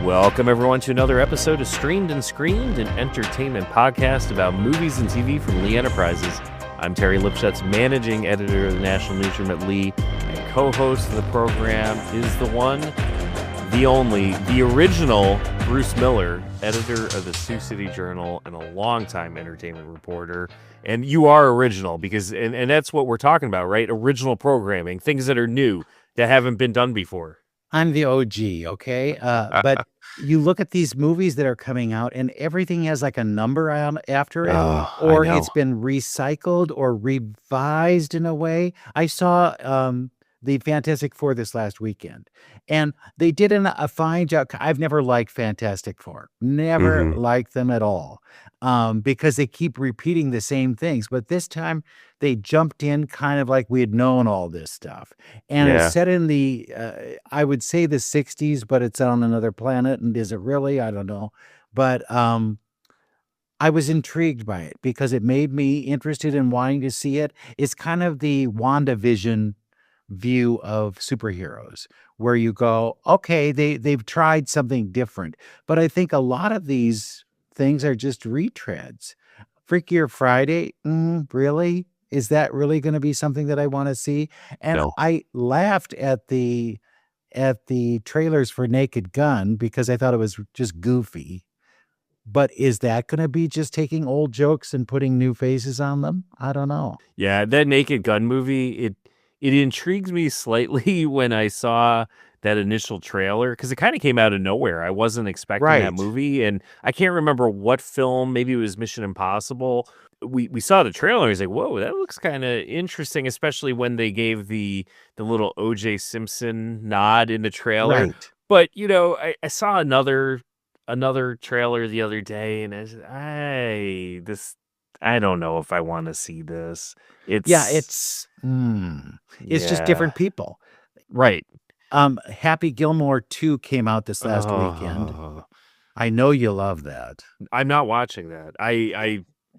Welcome, everyone, to another episode of Streamed and Screened, an entertainment podcast about movies and TV from Lee Enterprises. I'm Terry Lipshetz, managing editor of the National Newsroom at Lee, and co-host of the program is the one, the only, the original Bruce Miller, editor of the Sioux City Journal and a longtime entertainment reporter. And you are original because, and that's what we're talking about, right? Original programming, things that are new, that haven't been done before. I'm the OG, okay? But you look at these movies that are coming out and everything has like a number after it, or it's been recycled or revised in a way. I saw the Fantastic Four this last weekend, and they did a fine job. I've never liked Fantastic Four, never liked them at all, because they keep repeating the same things. But this time they jumped in kind of like we had known all this stuff. And it's set in the, I would say the 60s, but it's on another planet. And is it really? I don't know. But I was intrigued by it because it made me interested in wanting to see it. It's kind of the WandaVision view of superheroes where you go, okay, they've tried something different. But I think a lot of these things are just retreads. Freakier Friday, really? Is that really going to be something that I want to see? And No. I laughed at the trailers for Naked Gun because I thought it was just goofy. But is that going to be just taking old jokes and putting new faces on them? I don't know. Yeah, that Naked Gun movie, it intrigues me slightly when I saw that initial trailer because it kind of came out of nowhere. I wasn't expecting that movie, and I can't remember what film. Maybe it was Mission Impossible. We saw the trailer and I was like, whoa, that looks kind of interesting, especially when they gave the little O.J. Simpson nod in the trailer. Right. But, you know, I saw another trailer the other day, and I said, I don't know if I want to see this. It's just different people. Right. Happy Gilmore 2 came out this last weekend. I know you love that. I'm not watching that.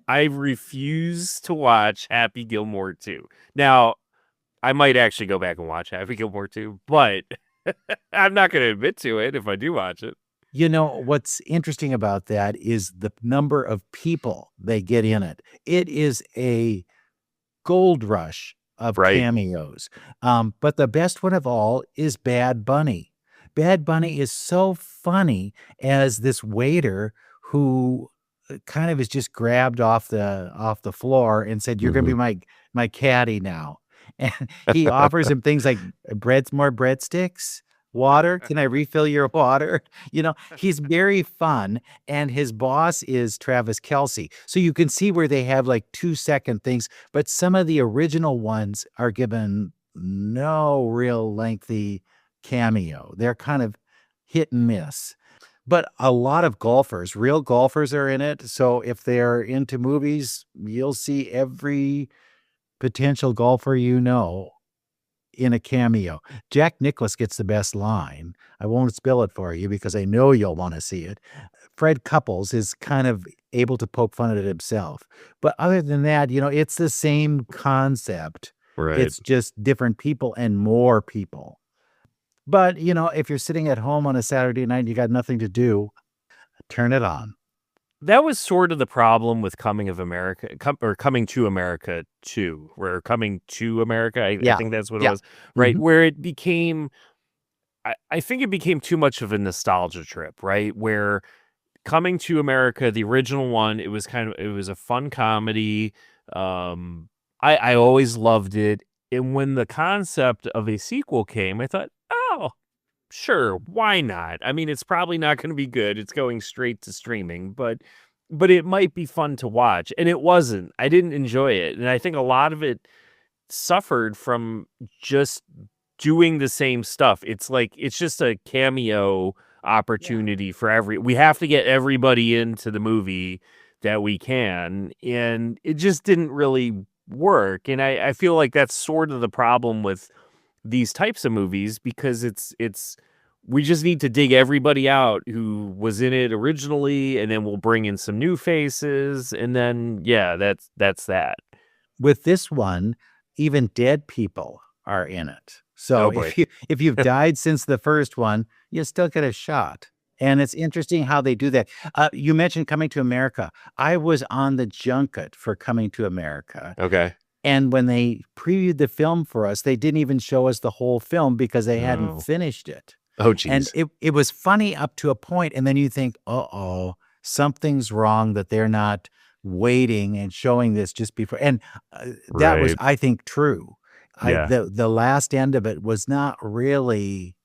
I refuse to watch Happy Gilmore 2. Now, I might actually go back and watch Happy Gilmore 2, but I'm not going to admit to it if I do watch it. You know, what's interesting about that is the number of people they get in it. It is a gold rush of cameos. But the best one of all is Bad Bunny. Bad Bunny is so funny as this waiter who kind of is just grabbed off the floor and said, "You're going to be my caddy now." And he offers him things like more breadsticks. Water, can I refill your water? You know, he's very fun, and his boss is Travis Kelce. So you can see where they have like 2-second things, but some of the original ones are given no real lengthy cameo. They're kind of hit and miss. But a lot of golfers, real golfers are in it. So if they're into movies, you'll see every potential golfer you know in a cameo. Jack Nicklaus gets the best line. I won't spill it for you because I know you'll want to see it. Fred Couples is kind of able to poke fun at it himself. But other than that, you know, it's the same concept. Right. It's just different people and more people. But, you know, if you're sitting at home on a Saturday night and you got nothing to do, turn it on. That was sort of the problem with Coming to America 2, where Coming to America, I think that's what it was, right? Where it became, I think it became too much of a nostalgia trip, right? Where Coming to America, the original one, it was a fun comedy. I always loved it. And when the concept of a sequel came, I thought, oh, sure, why not? I mean, it's probably not going to be good. It's going straight to streaming, but it might be fun to watch. And it wasn't. I didn't enjoy it. And I think a lot of it suffered from just doing the same stuff. It's like, it's just a cameo opportunity for we have to get everybody into the movie that we can. And it just didn't really work. And I feel like that's sort of the problem with these types of movies, because we just need to dig everybody out who was in it originally, and then we'll bring in some new faces, and then that's that. With this one, even dead people are in it. So if you've died since the first one, you still get a shot. And it's interesting how they do that. You mentioned Coming to America. I was on the junket for Coming to America. Okay. And when they previewed the film for us, they didn't even show us the whole film because they hadn't finished it. Oh, and geez. it was funny up to a point, and then you think, uh-oh, something's wrong that they're not waiting and showing this just before. And that was, Right. I think, true. Yeah. The last end of it was not really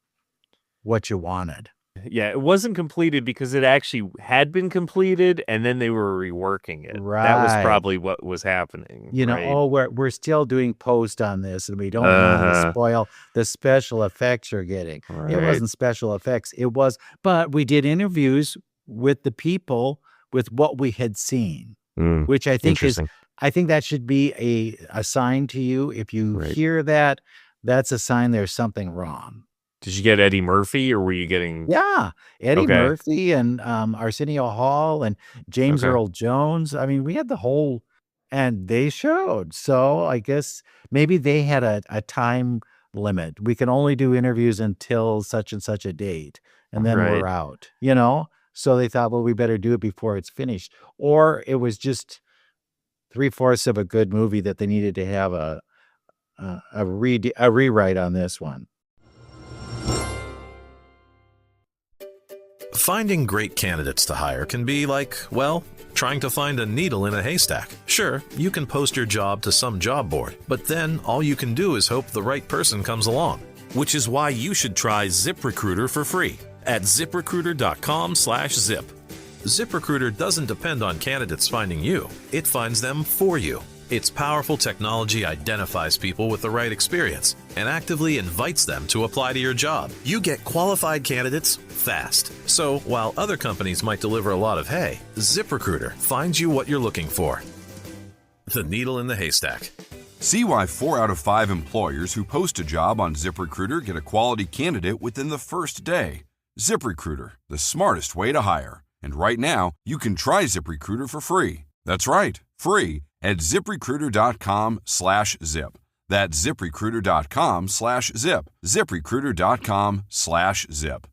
what you wanted. Yeah, it wasn't completed because it actually had been completed, and then they were reworking it. That was Right. probably what was happening, You know, right? oh, we're still doing post on this, and we don't want to spoil the special effects you're getting. It Right. wasn't special effects. It was, but we did interviews with the people with what we had seen, which I think is, Interesting. I think that should be a sign to you. If you Right. hear that, that's a sign there's something wrong. Did you get Eddie Murphy, or were you getting Yeah, Eddie Okay. Murphy and Arsenio Hall and James Okay. Earl Jones. I mean, we had the whole, and they showed. So I guess maybe they had a time limit. We can only do interviews until such and such a date, and then we're Right. out, you know? So they thought, well, we better do it before it's finished. Or it was just 3/4 of a good movie that they needed to have a rewrite on this one. Finding great candidates to hire can be like, well, trying to find a needle in a haystack. Sure, you can post your job to some job board, but then all you can do is hope the right person comes along. Which is why you should try ZipRecruiter for free at ziprecruiter.com/zip. ZipRecruiter doesn't depend on candidates finding you. It finds them for you. Its powerful technology identifies people with the right experience and actively invites them to apply to your job. You get qualified candidates fast. So while other companies might deliver a lot of hay, ZipRecruiter finds you what you're looking for. The needle in the haystack. See why 4 out of 5 employers who post a job on ZipRecruiter get a quality candidate within the first day. ZipRecruiter, the smartest way to hire. And right now, you can try ZipRecruiter for free. That's right, free at ziprecruiter.com/zip. That's ziprecruiter.com/zip. ziprecruiter.com/zip.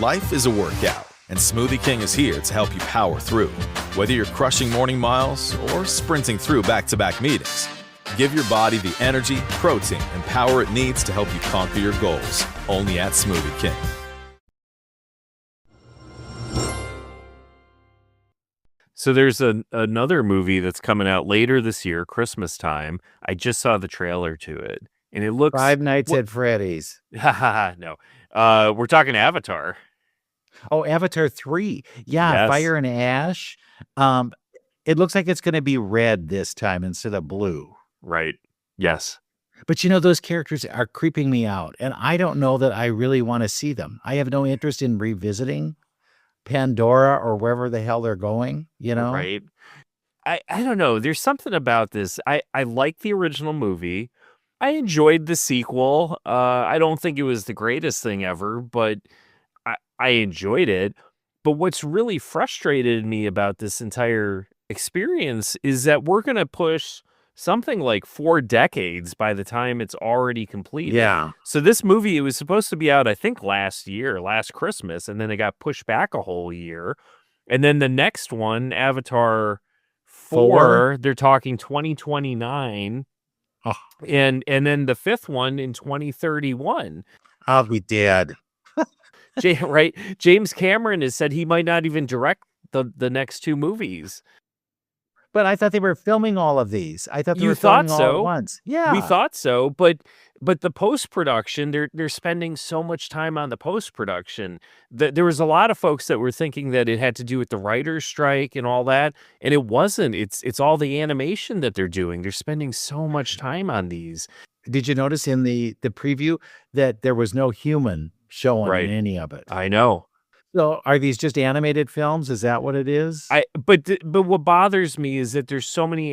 Life is a workout, and Smoothie King is here to help you power through. Whether you're crushing morning miles or sprinting through back-to-back meetings, give your body the energy, protein, and power it needs to help you conquer your goals. Only at Smoothie King. So there's another movie that's coming out later this year, Christmas time. I just saw the trailer to it, and it looks Five Nights at Freddy's. No. We're talking Avatar. Oh, Avatar 3. Yeah, Yes. Fire and Ash. It looks like it's going to be red this time instead of blue. Right. Yes. But you know, those characters are creeping me out, and I don't know that I really want to see them. I have no interest in revisiting Pandora or wherever the hell they're going, you know? Right. I don't know. There's something about this. I like the original movie. I enjoyed the sequel. I don't think it was the greatest thing ever, but I enjoyed it. But what's really frustrated me about this entire experience is that we're going to push something like 4 decades by the time it's already completed. Yeah. So this movie, it was supposed to be out, I think, last Christmas, and then it got pushed back a whole year. And then the next one, Avatar 4, they're talking 2029. Oh. And then the 5th one in 2031. I'll be dead. Right? James Cameron has said he might not even direct the next 2 movies. But I thought they were filming all of these. I thought they You were thought filming all so? at once. Yeah. We thought so, but the post-production, they're spending so much time on the post-production that there was a lot of folks that were thinking that it had to do with the writer's strike and all that, and it wasn't. It's all the animation that they're doing. They're spending so much time on these. Did you notice in the preview that there was no human showing Right. in any of it? I know. So are these just animated films? Is that what it is? But what bothers me is that there's so many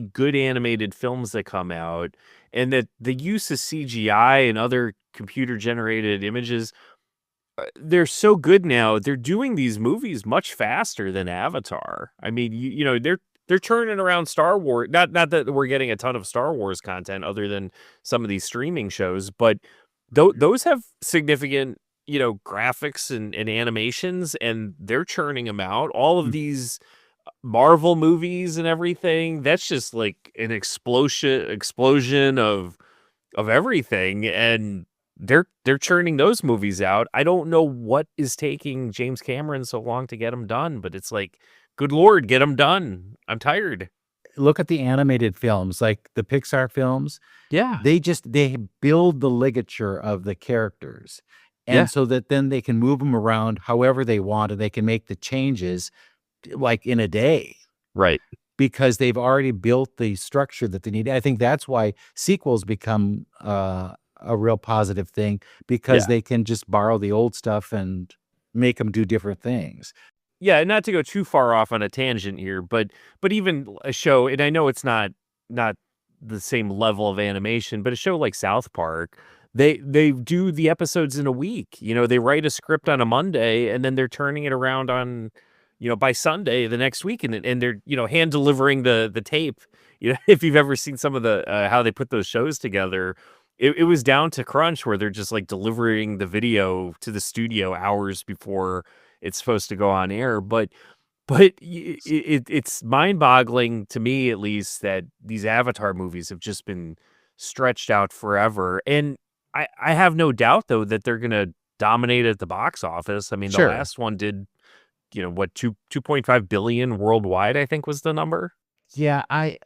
good animated films that come out, and that the use of CGI and other computer generated images, they're so good now. They're doing these movies much faster than Avatar. I mean, you know, they're turning around Star Wars. Not that we're getting a ton of Star Wars content other than some of these streaming shows, but those have significant, graphics and animations, and they're churning them out. All of these Marvel movies and everything, that's just like an explosion of everything, and they're churning those movies out. I don't know what is taking James Cameron so long to get them done, but it's like, good Lord, get them done. I'm tired. Look at the animated films, like the Pixar films. Yeah. They build the ligature of the characters. And so that then they can move them around however they want, and they can make the changes like in a day. Right. Because they've already built the structure that they need. I think that's why sequels become a real positive thing, because they can just borrow the old stuff and make them do different things. Yeah, not to go too far off on a tangent here, but even a show, and I know it's not the same level of animation, but a show like South Park, they do the episodes in a week. They write a script on a Monday, and then they're turning it around on, by Sunday the next week, and they're hand delivering the tape. If you've ever seen some of the how they put those shows together, it was down to crunch where they're just like delivering the video to the studio hours before it's supposed to go on air. But it's mind-boggling to me, at least, that these Avatar movies have just been stretched out forever. And I have no doubt, though, that they're going to dominate at the box office. I mean, the last one did, 2.5 billion worldwide, I think was the number. Yeah, I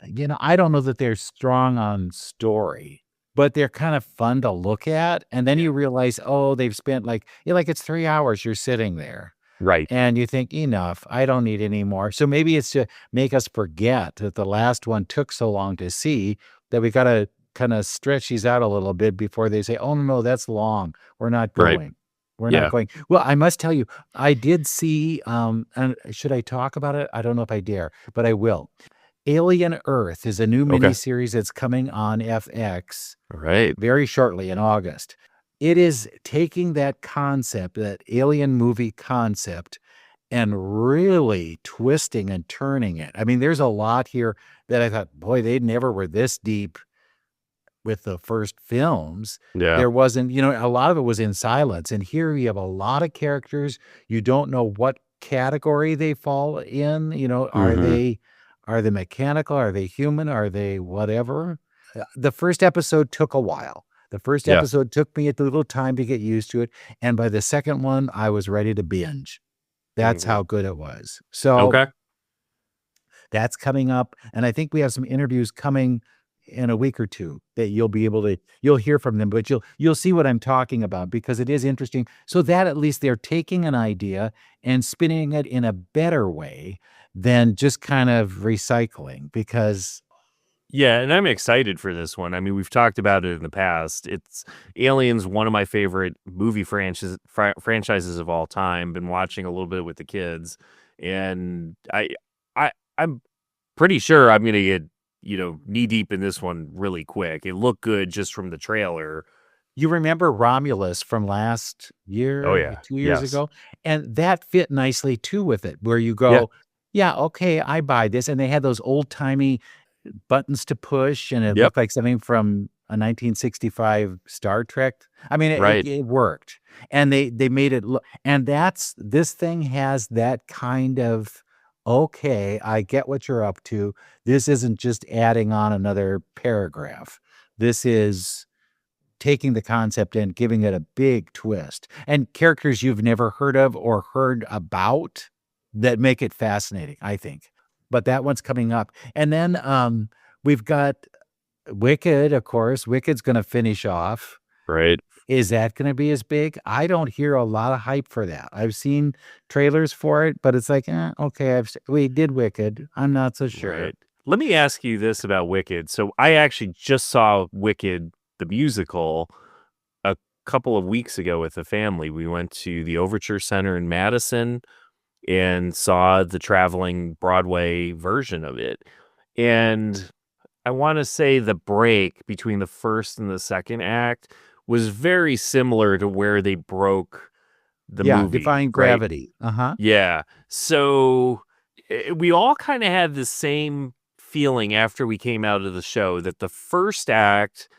don't know that they're strong on story, but they're kind of fun to look at. And then you realize, they've spent like it's 3 hours you're sitting there. Right. And you think, enough, I don't need any more. So maybe it's to make us forget that the last one took so long to see that we got to kind of stretch these out a little bit before they say, oh, no, that's long. We're not going. Right. We're not going. Well, I must tell you, I did see, and should I talk about it? I don't know if I dare, but I will. Alien Earth is a new miniseries that's coming on FX very shortly in August. It is taking that concept, that alien movie concept, and really twisting and turning it. I mean, there's a lot here that I thought, boy, they never were this deep with the first films. Yeah. There wasn't, a lot of it was in silence. And here you have a lot of characters. You don't know what category they fall in. Are they mechanical? Are they human? Are they whatever? The first episode took a while. The first episode took me a little time to get used to it. And by the second one, I was ready to binge. That's how good it was. So that's coming up. And I think we have some interviews coming in a week or two that you'll hear from them, but you'll see what I'm talking about, because it is interesting. So that at least they're taking an idea and spinning it in a better way than just kind of recycling, because yeah, and I'm excited for this one. I mean, we've talked about it in the past. It's Alien's one of my favorite movie franchises of all time. Been watching a little bit with the kids, and I'm pretty sure I'm gonna get knee deep in this one really quick. It looked good just from the trailer. You remember Romulus from last year? Oh yeah, 2 years ago, and that fit nicely too with it, where you go, okay, I buy this, and they had those old timey buttons to push, and it looked like something from a 1965 Star Trek. I mean, it worked, and they made it look, and this thing has that kind of, okay, I get what you're up to. This isn't just adding on another paragraph. This is taking the concept and giving it a big twist, and characters you've never heard of or heard about that make it fascinating, I think. But that one's coming up. And then we've got Wicked, of course. Wicked's going to finish off. Right. Is that going to be as big? I don't hear a lot of hype for that. I've seen trailers for it, but it's like, okay, we did Wicked. I'm not so sure. Right. Let me ask you this about Wicked. So I actually just saw Wicked, the musical, a couple of weeks ago with the family. We went to the Overture Center in Madison and saw the traveling Broadway version of it. And I want to say the break between the first and the second act was very similar to where they broke the movie. Defying Gravity. Yeah. So we all kind of had the same feeling after we came out of the show that the first act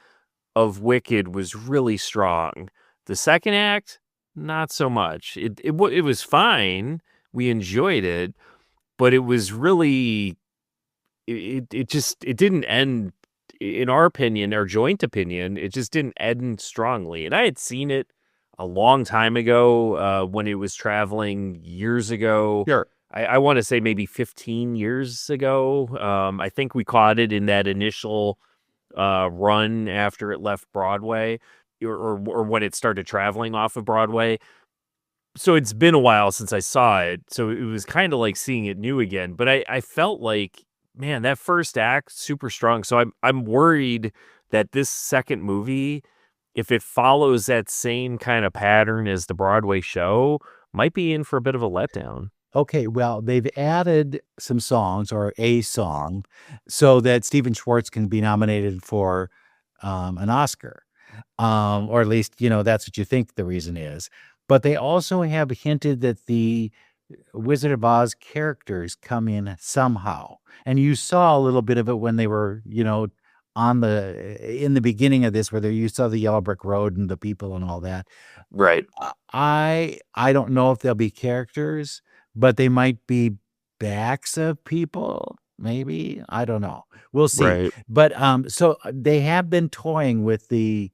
of Wicked was really strong. The second act, not so much. It was fine. We enjoyed it, but it was really it didn't end, in our opinion, our joint opinion, it just didn't end strongly. And I had seen it a long time ago, when it was traveling years ago. Sure. I want to say maybe 15 years ago. I think we caught it in that initial run after it left Broadway, or when it started traveling off of Broadway. So it's been a while since I saw it. So it was kind of like seeing it new again. But I felt like, man, that first act, super strong. So I'm worried that this second movie, if it follows that same kind of pattern as the Broadway show, might be in for a bit of a letdown. Okay, well, they've added some songs, or a song, so that Stephen Schwartz can be nominated for an Oscar. Or at least, that's what you think the reason is. But they also have hinted that the Wizard of Oz characters come in somehow. And you saw a little bit of it when they were, in the beginning of this, where you saw the Yellow Brick Road and the people and all that. Right. I don't know if they'll be characters, but they might be backs of people, maybe. I don't know. We'll see. Right. But so they have been toying with the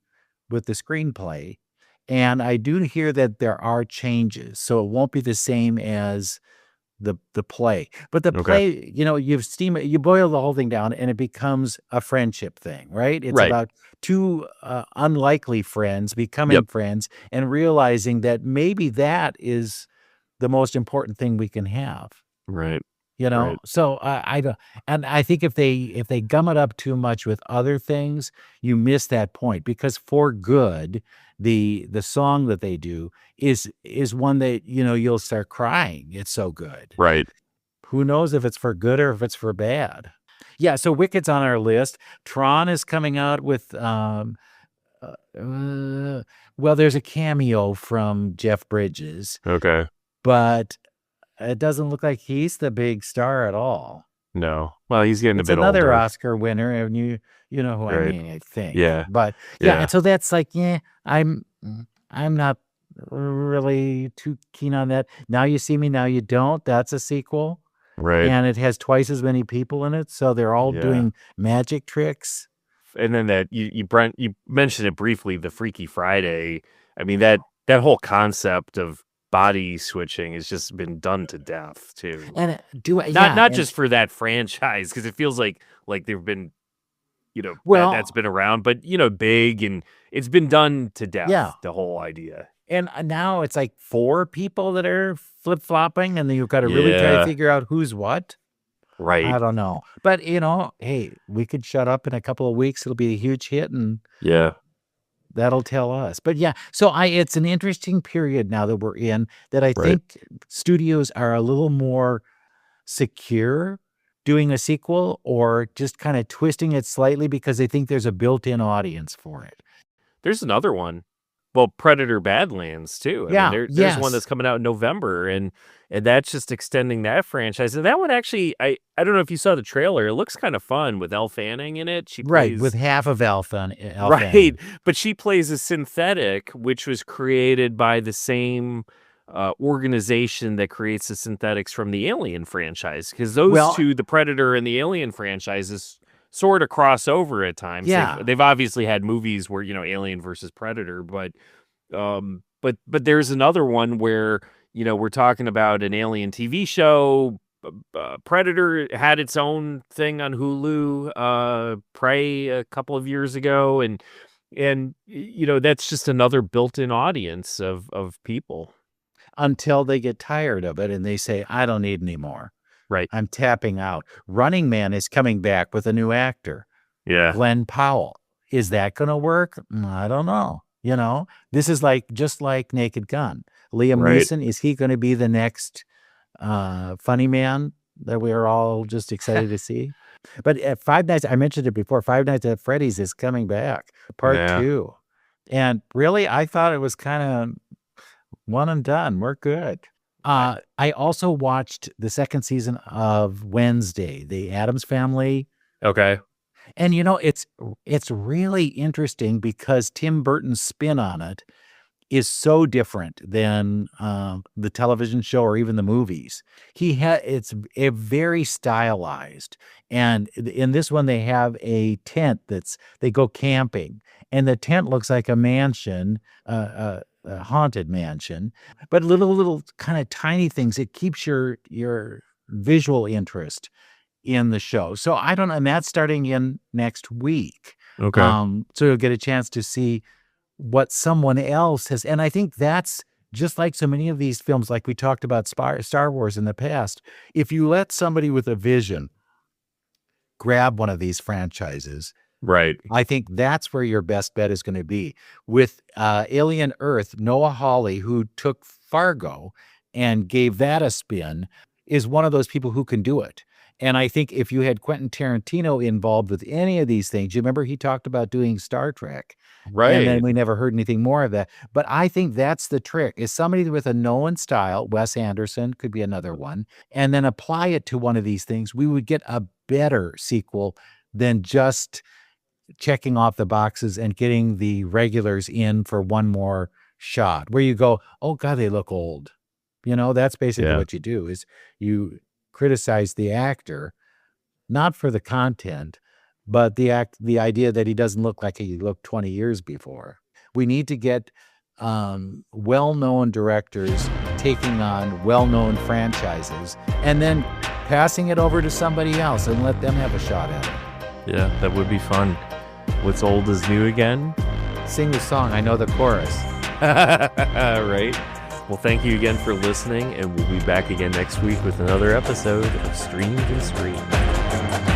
screenplay, and I do hear that there are changes, so it won't be the same as the play. But the play, you boil the whole thing down, and it becomes a friendship thing, right? It's about two unlikely friends becoming friends and realizing that maybe that is the most important thing we can have. Right. Right. So I don't, and I think if they gum it up too much with other things, you miss that point, because For Good, the song that they do is one that, you'll start crying. It's so good. Right. Who knows if it's for good or if it's for bad. Yeah. So Wicked's on our list. Tron is coming out with, well, there's a cameo from Jeff Bridges. Okay. But it doesn't look like he's the big star at all. No. Well, he's getting a bit another older. Oscar winner, and you know who I mean, I think. Yeah. But and so that's like, I'm not really too keen on that. Now You See Me, Now You Don't. That's a sequel. Right. And it has twice as many people in it, so they're all doing magic tricks. And then that you mentioned it briefly, the Freaky Friday. I mean, that whole concept of body switching has just been done to death too. And not just for that franchise, because it feels like there've been, that's been around, but big, and it's been done to death. Yeah. The whole idea. And now it's like 4 people that are flip-flopping, and then you've got to really try to figure out who's what. Right. I don't know. But, hey, we could shut up in a couple of weeks. It'll be a huge hit, and that'll tell us. But so it's an interesting period now that we're in, that I think studios are a little more secure doing a sequel, or just kind of twisting it slightly because they think there's a built-in audience for it. There's another one. Well, Predator Badlands too. I mean, there's one that's coming out in November, and that's just extending that franchise. And that one actually, I don't know if you saw the trailer. It looks kind of fun with Elle Fanning in it. She plays, with half of Elle Fanning. Right, but she plays a synthetic, which was created by the same organization that creates the synthetics from the Alien franchise. Because those two, the Predator and the Alien franchises, sort of cross over at times. Yeah. They've obviously had movies where, Alien versus Predator, but there's another one where, we're talking about an Alien TV show. Predator had its own thing on Hulu, Prey a couple of years ago. And that's just another built-in audience of people. Until they get tired of it and they say, I don't need any more. Right. I'm tapping out. Running Man is coming back with a new actor. Yeah. Glenn Powell. Is that going to work? I don't know. This is just like Naked Gun. Liam Neeson, is he going to be the next funny man that we're all just excited to see? But at Five Nights, I mentioned it before, Five Nights at Freddy's is coming back, part 2. And really, I thought it was kind of one and done. We're good. I also watched the second season of Wednesday, the Addams Family. Okay. And it's really interesting because Tim Burton's spin on it is so different than the television show or even the movies. It's a very stylized, and in this one they have a tent they go camping, and the tent looks like a mansion, a haunted mansion, but little kind of tiny things. It keeps your visual interest in the show. So I don't know, and that's starting in next week. Okay. So you'll get a chance to see what someone else has. And I think that's just like so many of these films, like we talked about Star Wars in the past. If you let somebody with a vision grab one of these franchises, right, I think that's where your best bet is going to be. With Alien Earth, Noah Hawley, who took Fargo and gave that a spin, is one of those people who can do it. And I think if you had Quentin Tarantino involved with any of these things, you remember he talked about doing Star Trek. Right. And then we never heard anything more of that. But I think that's the trick, is somebody with a known style. Wes Anderson could be another one. And then apply it to one of these things. We would get a better sequel than just checking off the boxes and getting the regulars in for one more shot, where you go, oh God, they look old. That's basically what you do, is you criticize the actor, not for the content, but the idea that he doesn't look like he looked 20 years before. We need to get well-known directors taking on well-known franchises and then passing it over to somebody else and let them have a shot at it. Yeah, that would be fun. What's old is new again? Sing the song. I know the chorus. Right. Well, thank you again for listening, and we'll be back again next week with another episode of Streamed and Screamed.